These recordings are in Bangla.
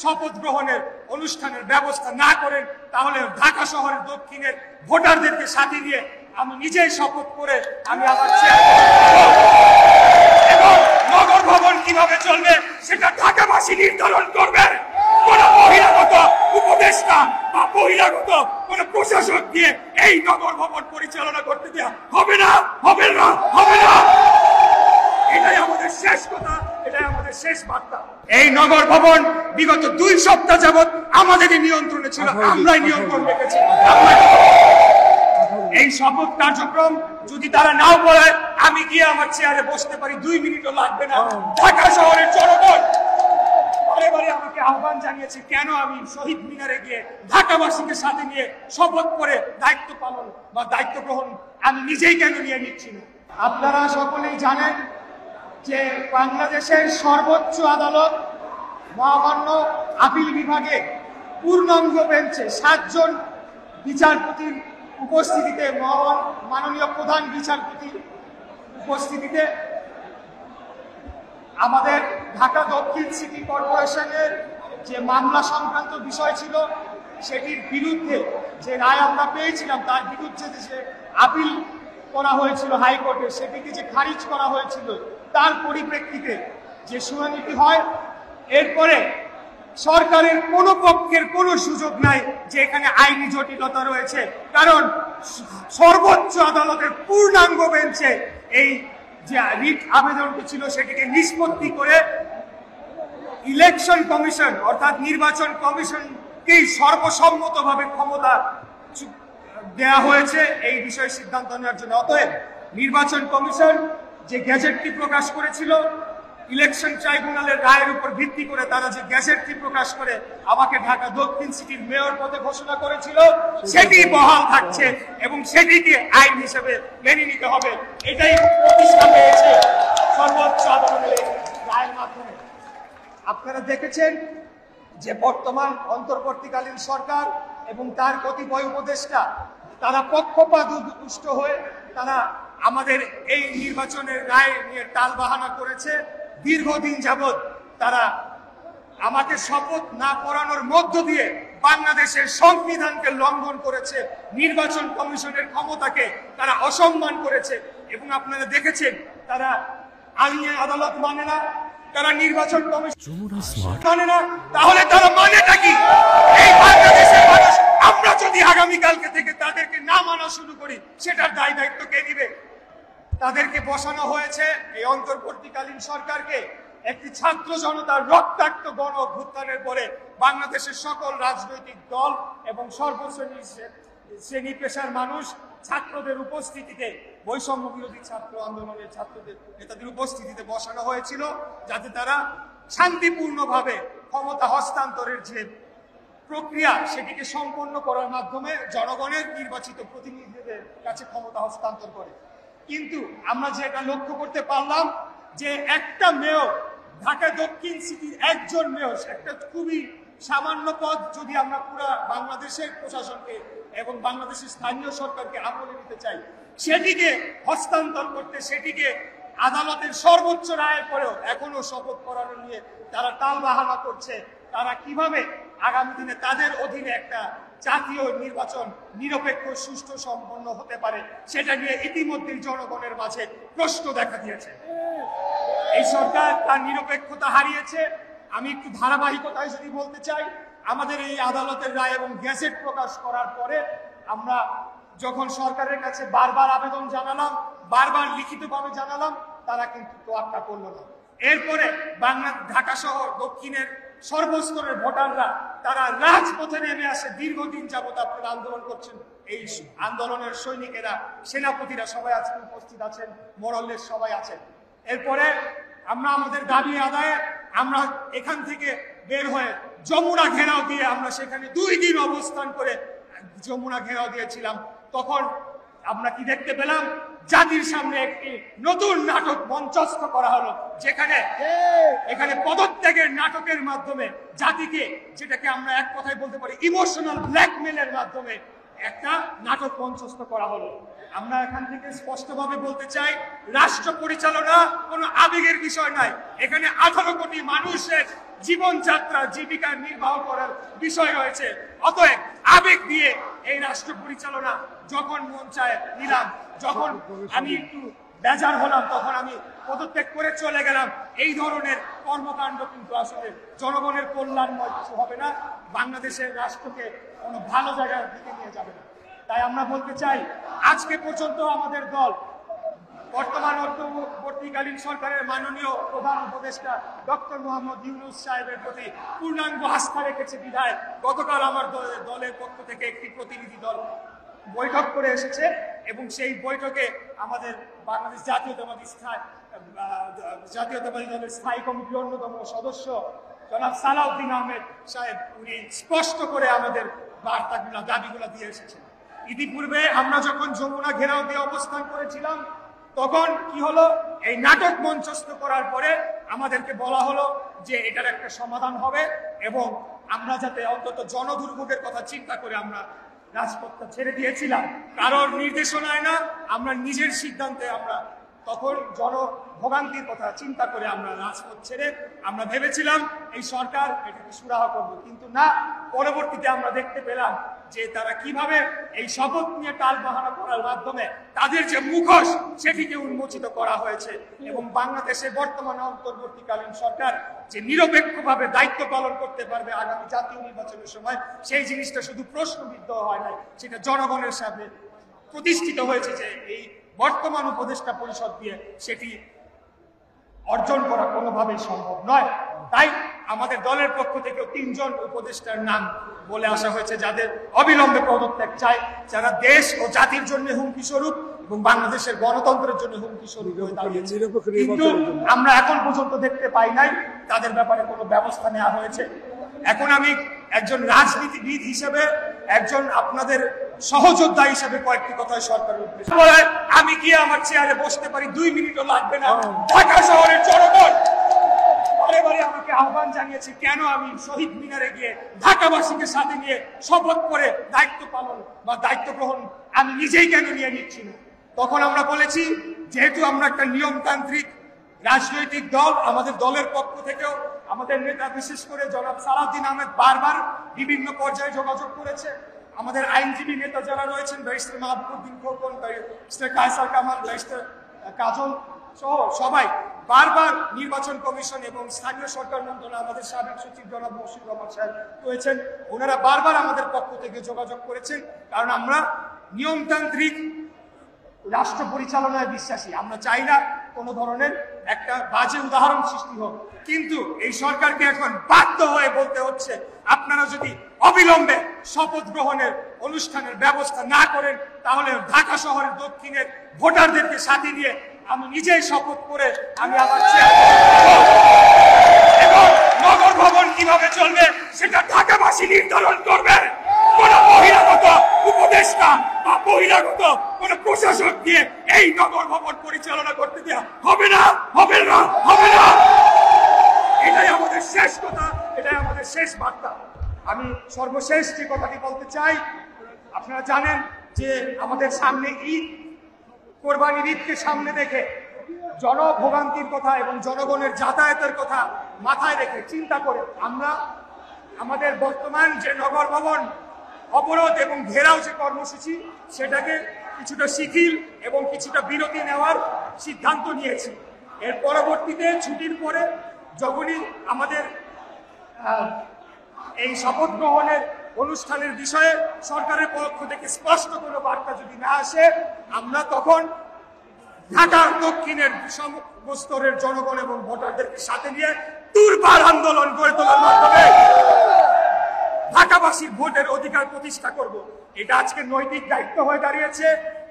শপথ গ্রহণের অনুষ্ঠানের ব্যবস্থা না করেন, তাহলে ঢাকা শহরের দক্ষিণের ভোটারদেরকে সাথে নিয়ে আমি নিজেই শপথ করে আমি আমার এবং নগর ভবন কিভাবে চলবে সেটা ঢাকাবাসী নির্ধারণ করবে। কোন বহিরাগত উপদেষ্টা বা বহিরাগত কোন প্রশাসক দিয়ে এই নগর ভবন পরিচালনা করতে দেওয়া হবে না, হবে না, হবে না। এটাই আমাদের শেষ কথা, এটাই আমাদের শেষ বার্তা। এই নগর ভবন বিগত 2 সপ্তাহ যাবৎ আমাদেরই নিয়ন্ত্রণে ছিল, আমরাই নিয়ন্ত্রণ রেখেছি। এই শপথ কার্যক্রম যদি তারা নাও বলায়, আমি গিয়ে আমার চেয়ারে বসতে পারি, 2 মিনিটও লাগবে না। ঢাকা শহরের জনগণ বারে বারে আমাকে আহ্বান জানিয়েছে, কেন আমি শহীদ মিনারে গিয়ে ঢাকাবাসীকে সাথে নিয়ে শপথ করে দায়িত্ব পালন বা দায়িত্ব গ্রহণ আমি নিজেই কেন নিয়ে নিচ্ছি না। আপনারা সকলেই জানেন যে বাংলাদেশের সর্বোচ্চ আদালত মহামান্য আপিল বিভাগে পূর্ণাঙ্গ বেঞ্চে 7 জন বিচারপতির উপস্থিতিতে, মাননীয় প্রধান বিচারপতির উপস্থিতিতে আমাদের ঢাকা দক্ষিণ সিটি কর্পোরেশনের যে মামলা সংক্রান্ত বিষয় ছিল সেটির বিরুদ্ধে যে রায় আমরা পেয়েছিলাম, তার বিরুদ্ধে যে আপিল করা হয়েছিল হাইকোর্টে, সেটিকে যে খারিজ করা হয়েছিল, তার পরিপ্রেক্ষিতে যে শুনানিটি হয়, এরপরে সরকারের কোনো পক্ষের কোনো সুযোগ নাই যে এখানে আইনি জটিলতা রয়েছে, কারণ সর্বোচ্চ আদালতের পূর্ণাঙ্গ বেঞ্চে এই যে রিট আবেদনটি ছিল সেটিকে নিষ্পত্তি করে ইলেকশন কমিশন অর্থাৎ নির্বাচন কমিশনকেই সর্বসম্মতভাবে ক্ষমতা দেওয়া হয়েছে এই বিষয়ে সিদ্ধান্ত নেওয়ার জন্য। অতএব নির্বাচন কমিশন যে গ্যাজেটটি প্রকাশ করেছিল, ইলেকশন ট্রাইব্যুনালের রায়ের উপর ভিত্তি করে তারা যে গ্যাজেটটি প্রকাশ করে আমাকে ঢাকা দক্ষিণ সিটির মেয়র পদে ঘোষণা করেছিল, সেটি বহাল থাকছে এবং সেটিকে আইন হিসেবে মেনে নিতে হবে। এটাই প্রতিষ্ঠা পেয়েছে সর্বোচ্চ আদালতের রায়ের মাধ্যমে। আপনারা দেখেছেন যে বর্তমান অন্তর্বর্তীকালীন সরকার এবং তার কতিপয় উপদেষ্টা তারা পক্ষপাতদুষ্ট হয়ে তারা আমাদের এই নির্বাচনের রায় নিয়ে টালবাহানা করেছে। দীর্ঘদিন যাবৎ তারা আমাকে শপথ না পড়ানোর মধ্য দিয়ে বাংলাদেশের সংবিধানকে লঙ্ঘন করেছে, নির্বাচন কমিশনের ক্ষমতাকে তারা অসম্মান করেছে এবং আপনারা দেখেছেন তারা আইনের আদালত মানে না, তারা নির্বাচন কমিশন মানে না। তাহলে তারা মানেটা কি? এই বাংলাদেশের মানুষ আমরা যদি আগামীকালকে থেকে তাদেরকে না মানা শুরু করি, সেটার দায় দায়িত্ব কে নিবে? তাদেরকে বসানো হয়েছে এই অন্তর্বর্তীকালীন সরকারকে একটি ছাত্র জনতার রক্তাক্ত গণ অভ্যুত্থানের পরে বাংলাদেশের সকল রাজনৈতিক দল এবং শ্রেণী পেশার মানুষ ছাত্রদের উপস্থিতিতে, বৈষম্য বিরোধী ছাত্র আন্দোলনের ছাত্রদের নেতাদের উপস্থিতিতে বসানো হয়েছিল, যাতে তারা শান্তিপূর্ণভাবে ক্ষমতা হস্তান্তরের যে প্রক্রিয়া সেটিকে সম্পন্ন করার মাধ্যমে জনগণের নির্বাচিত প্রতিনিধিদের কাছে ক্ষমতা হস্তান্তর করে। কিন্তু আমরা যেটা লক্ষ্য করতে পারলাম যে একটা মেয়র, ঢাকা দক্ষিণ সিটির একজন মেয়র, একটা খুবই সামান্য পদ, যদি আমরা পুরো বাংলাদেশের প্রশাসনকে এবং বাংলাদেশের স্থানীয় সরকারকে আমলে নিতে চাই, সেটিকে হস্তান্তর করতে, সেটিকে আদালতের সর্বোচ্চ রায়ের পরেও এখনো শপথ করানো নিয়ে তারা টালবাহানা করছে। তারা কিভাবে আগামী দিনে তাদের অধীনে একটা জাতীয় নির্বাচন নিরপেক্ষ সুষ্ঠু সম্পন্ন হতে পারে, সেটা নিয়ে ইতিমধ্যেই জনগণের মাঝে প্রশ্ন দেখা দিয়েছে। এই সরকার তার নিরপেক্ষতা হারিয়েছে। আমি একটু ধারাবাহিকতায় যদি বলতে চাই, আমাদের এই আদালতের রায় এবং গ্যাজেট প্রকাশ করার পরে আমরা যখন সরকারের কাছে বারবার আবেদন জানালাম, বারবার লিখিতভাবে জানালাম, তারা কিন্তু তোয়াক্কা করলো না। এরপরে ঢাকা শহর দক্ষিণের সর্বস্তরের ভোটাররা তারা রাজপথে নেমে আসে। দীর্ঘদিন যাবত আপনারা আন্দোলন করছেন, এই আন্দোলনের সৈনিকেরা, সেনাপতিরা সবাই আজকে উপস্থিত আছেন, মোড়লের সবাই আছেন। এরপরে আমরা আমাদের দাবি আদায়ে আমরা এখান থেকে বের হয়ে যমুনা ঘেরাও দিয়ে আমরা সেখানে 2 দিন অবস্থান করে যমুনা ঘেরাও দিয়েছিলাম। তখন আমরা কি দেখতে পেলাম? জাতির সামনে একটি নতুন নাটক মঞ্চস্থ করা হলো, এখানে পদত্যাগের নাটকের মাধ্যমে জাতিকে, যেটাকে আমরা এক কথায় বলতে পারি ইমোশনাল ব্ল্যাকমেলের মাধ্যমে, একটা নাটক মঞ্চস্থ করা হলো। আমরা এখান থেকে স্পষ্টভাবে বলতে চাই, রাষ্ট্র পরিচালনা কোনো আবেগের বিষয় নয়। এখানে 18 কোটি মানুষের জীবনযাত্রা জীবিকা নির্বাহ করার বিষয় রয়েছে। অতএব আবেগ দিয়ে এই রাষ্ট্র পরিচালনা যখন মন চায় নিলাম, যখন আমি একটু বেজার হলাম তখন আমি পদত্যাগ করে চলে গেলাম। এই ধরনের কর্মকাণ্ড কিন্তু আসলে জনগণের কল্যাণময় কিছু হবে না, বাংলাদেশের রাষ্ট্রকে কোনো ভালো জায়গার দিকে নিয়ে যাবে না। তাই আমরা বলতে চাই, আজকে পর্যন্ত আমাদের দল বর্তমান অন্তর্বর্তীকালীন সরকারের মাননীয় প্রধান উপদেষ্টা ডক্টর মোহাম্মদ ইউনূস সাহেবের প্রতি পূর্ণাঙ্গ আস্থা রেখেছে বিধায় গতকাল আমার দলের পক্ষ থেকে একটি প্রতিনিধি দল বৈঠক করে এসেছে এবং সেই বৈঠকে আমাদের বাংলাদেশ জাতীয়তাবাদী দলের স্থায়ী কমিটির অন্যতম সদস্য জনাব সালাউদ্দিন আহমেদ সাহেব উনি স্পষ্ট করে আমাদের বার্তাগুলো দাবিগুলো দিয়ে এসেছেন। ইতিপূর্বে আমরা যখন যমুনা ঘেরাও দিয়ে অবস্থান করেছিলাম তখন কি হলো, এই নাটক মঞ্চস্থ করার পরে আমাদেরকে বলা হলো যে এটার একটা সমাধান হবে এবং আমরা যাতে অন্তত জনদুর্ভোগের কথা চিন্তা করে আমরা রাজপথটা ছেড়ে দিয়েছিলাম, কারোর নির্দেশনায় না, আমরা নিজের সিদ্ধান্তে আমরা তখন জনভোগান্তির কথা চিন্তা করে আমরা রাজপথ ছেড়ে আমরা ভেবেছিলাম এই সরকার এটাকে সুরাহা করবে, কিন্তু না, পরবর্তীতে আমরা দেখতে পেলাম যে তারা কিভাবে এই শপথ নিয়ে টাল বাহানা করার মাধ্যমে তাদের যে মুখোশ সেটিকে উন্মোচিত করা হয়েছে এবং বাংলাদেশের বর্তমানে অন্তর্বর্তীকালীন সরকার যে নিরপেক্ষভাবে দায়িত্ব পালন করতে পারবে আগামী জাতীয় নির্বাচনের সময়, সেই জিনিসটা শুধু প্রশ্নবিদ্ধ হয় নাই, সেটা জনগণের সামনে প্রতিষ্ঠিত হয়েছে যে এই বর্তমান উপদেষ্টা পরিষদ দিয়ে সেটি অর্জন করা কোনোভাবেই সম্ভব নয়। তাই আমাদের দলের পক্ষ থেকে 3 জন উপদেষ্টার নাম বলে আসা হয়েছে যাদের অবিলম্বে পদত্যাগ চাই, যারা দেশ ও জাতির জন্য হুমকি স্বরূপ এবং বাংলাদেশের গণতন্ত্রের জন্য হুমকি স্বরূপ হয়ে দাঁড়িয়েছে, কিন্তু আমরা এখন পর্যন্ত দেখতে পাই নাই তাদের ব্যাপারে কোনো ব্যবস্থা নেওয়া হয়েছে। এখন আমি একজন রাজনীতিবিদ হিসেবে, একজন আপনাদের সহযোদ্ধা হিসেবে কয়েকটি কথায় সরকারের উদ্দেশ্যে আমি গিয়ে আমার চেয়ারে বসতে পারি, 2 মিনিটও লাগবে না। ঢাকা শহরের জনগণ বারে বারে আমাকে আহ্বান জানিয়েছে কেন আমি শহীদ মিনারে গিয়ে ঢাকাবাসীকে সাথে নিয়ে শপথ করে দায়িত্ব পালন বা দায়িত্ব গ্রহণ আমি নিজেই কেন নিয়ে নিচ্ছি না। তখন আমরা বলেছি, যেহেতু আমরা একটা নিয়মতান্ত্রিক রাজনৈতিক দল, আমাদের দলের পক্ষ থেকেও আমাদের নেতা বিশেষ করে জনাব সালাউদ্দিন আহমেদ বারবার বিভিন্ন পর্যায়ে যোগাযোগ করেছে। আমাদের আইনজীবী নেতা যারা রয়েছেন, barrister Mahbubuddin Khokon, barrister Kaiser Kamal, barrister Kajal সহ সবাই বারবার নির্বাচন কমিশন এবং স্থানীয় সরকার মন্ত্রণালয়, আমাদের সাবেক সচিব জনাব মশিউর রহমান সাহেব রয়েছেন, ওনারা বারবার আমাদের পক্ষ থেকে যোগাযোগ করেছেন, কারণ আমরা নিয়মতান্ত্রিক রাষ্ট্র পরিচালনায় বিশ্বাসী। আমরা চাই না কোনো ধরনের একটা বাজে উদাহরণ সৃষ্টি হোক, কিন্তু এই সরকারকে এখন বাধ্য হয়ে বলতে হচ্ছে আপনারা যদি অবিলম্বে শপথ গ্রহণের অনুষ্ঠানের ব্যবস্থা না করেন তাহলে ঢাকা শহরের দক্ষিণের ভোটারদেরকে সাথে নিয়ে আমি নিজেই শপথ করে আমি আমার এবং নগর ভবন কিভাবে চলবে সেটা ঢাকাবাসী নির্ধারণ করবে। কোন বহিরাগত উপদেষ্টা বা বহিরাগত কোন প্রশাসক দিয়ে এই নগর ভবন পরিচালনা করতে দেওয়া হবে না, হবে না, হবে না। এটাই আমাদের শেষ কথা, এটাই আমাদের শেষ বার্তা। আমি সর্বশেষ যে কথাটি বলতে চাই, আপনারা জানেন যে আমাদের সামনে ঈদ, কোরবানির ঈদকে সামনে রেখে জনভোগান্তির কথা এবং জনগণের যাতায়াতের কথা মাথায় রেখে চিন্তা করে আমরা আমাদের বর্তমান যে নগর ভবন অবরোধ এবং ঘেরাও যে কর্মসূচি সেটাকে কিছুটা শিথিল এবং কিছুটা বিরতি নেওয়ার সিদ্ধান্ত নিয়েছি। এর পরবর্তীতে ছুটির পরে যখনই আমাদের এই শপথ গ্রহণের অনুষ্ঠানের বিষয়ে সরকারের পক্ষ থেকে স্পষ্ট কোনো বার্তা যদি না আসে, আমরা তখন ঢাকার দক্ষিণের স্তরের জনগণ এবং ভোটারদেরকে সাথে নিয়ে দুর্বার আন্দোলন গড়ে তোলার মাধ্যমে ঢাকাবাসীর ভোটের অধিকার প্রতিষ্ঠা করব। এটা আজকে নৈতিক দায়িত্ব হয়ে দাঁড়িয়েছে।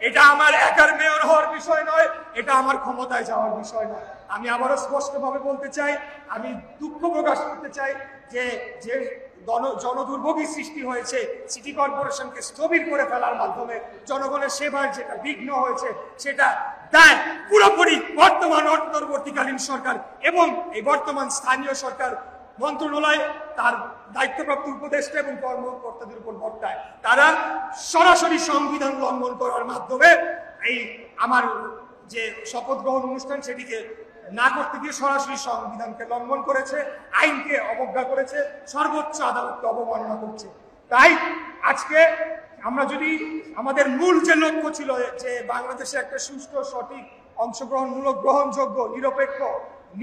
এটা আমার একার মেয়র হওয়ার বিষয় নয়, এটা আমার ক্ষমতায় যাওয়ার বিষয় নয়। আমি আবারও স্পষ্টভাবে বলতে চাই, আমি দুঃখ প্রকাশ করতে চাই যে যে জনদুর্ভোগী সৃষ্টি হয়েছে, সিটি কর্পোরেশনকে স্থবির করে ফেলার মাধ্যমে জনগণের সেবার যেটা বিঘ্ন হয়েছে সেটা দায় পুরোপুরি বর্তমান অন্তর্বর্তীকালীন সরকার এবং এই বর্তমান স্থানীয় সরকার মন্ত্রণালয় তার দায়িত্বপ্রাপ্ত উপদেষ্টা এবং কর্মকর্তাদের উপর বর্তায়। তারা সরাসরি সংবিধান লঙ্ঘন করার মাধ্যমে এই আমার যে শপথ গ্রহণ অনুষ্ঠান সেটিকে না করতে গিয়ে সরাসরি সংবিধানকে লঙ্ঘন করেছে, আইনকে অবজ্ঞা করেছে, সর্বোচ্চ আদালতকে অবমাননা করছে। তাই আজকে আমরা যদি আমাদের মূল যে লক্ষ্য ছিল যে বাংলাদেশে একটা সুষ্ঠু, সঠিক, অংশগ্রহণমূলক, গ্রহণযোগ্য, নিরপেক্ষ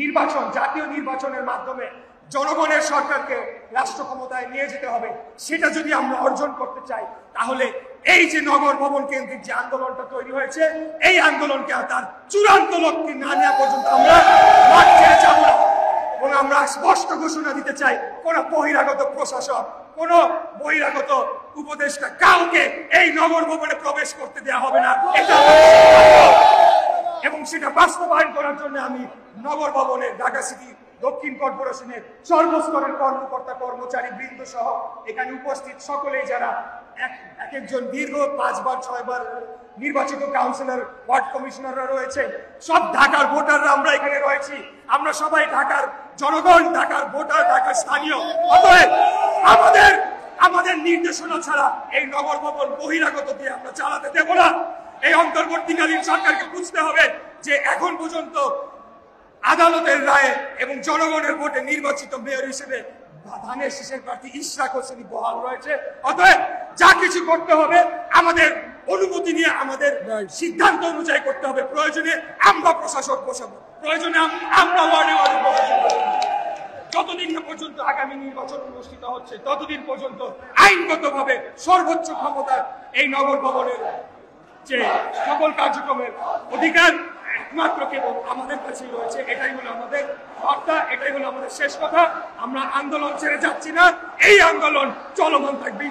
নির্বাচন, জাতীয় নির্বাচনের মাধ্যমে জনগণের সরকারকে রাষ্ট্র ক্ষমতায় নিয়ে যেতে হবে, সেটা যদি আমরা অর্জন করতে চাই তাহলে এই যে নগর ভবন কেন্দ্রিক যে আন্দোলনটা তৈরি হয়েছে, এই আন্দোলনকে তার চূড়ান্ত লক্ষ্যে না নেওয়া পর্যন্ত আমরা মাঠ ছেড়ে যাব না। এবং আমরা স্পষ্ট ঘোষণা দিতে চাই, কোন বহিরাগত প্রশাসক, কোন বহিরাগত উপদেষ্টা কাউকে এই নগর ভবনে প্রবেশ করতে দেওয়া হবে না। এটা এবং সেটা বাস্তবায়ন করার জন্য আমি নগর ভবনের ঢাকা সিটি দক্ষিণ কর্পোরেশনের সর্বস্তরের কর্মকর্তা কর্মচারী বৃন্দ সহ এখানে উপস্থিত সকলেই যারা এক একজন দীর্ঘ 5 বার 6 বার নির্বাচিত কাউন্সিলর, ওয়ার্ড কমিশনাররা রয়েছে, সব ঢাকার ভোটাররা আমরা এখানে রয়েছি। আমরা সবাই ঢাকার জনগণ, ঢাকার ভোটার, ঢাকার স্থানীয়। অতএব আমাদের নির্দেশনা ছাড়া এই নগর ভবন বহিরাগত দিয়ে আমরা চালাতে দেব না। এই অন্তর্বর্তীকালীন সরকারকে বুঝতে হবে যে এখন পর্যন্ত আদালতের রায়ে এবং জনগণের ভোটে নির্বাচিত মেয়র হিসেবে ধানের শীষের প্রার্থী ইশরাক হোসেন বহাল রয়েছে। অতএব যা কিছু করতে হবে আমাদের অনুমতি নিয়ে, আমাদের সিদ্ধান্ত অনুযায়ী করতে হবে। প্রয়োজনে আমরা প্রশাসক বসাবো, প্রয়োজনে আমরা ওয়ার্ডে ওয়ার্ডে প্রশাসন বসাবো। যতদিন না পর্যন্ত আগামী নির্বাচন অনুষ্ঠিত হচ্ছে ততদিন পর্যন্ত আইনগতভাবে সর্বোচ্চ ক্ষমতার এই নগর ভবনের যে সকল কার্যক্রমের অধিকার একমাত্র কেবল আমাদের কাছেই রয়েছে। এটাই হলো আমাদের বার্তা, এটাই হলো আমাদের শেষ কথা। আমরা আন্দোলন ছেড়ে যাচ্ছি না, এই আন্দোলন চলমান থাকবে।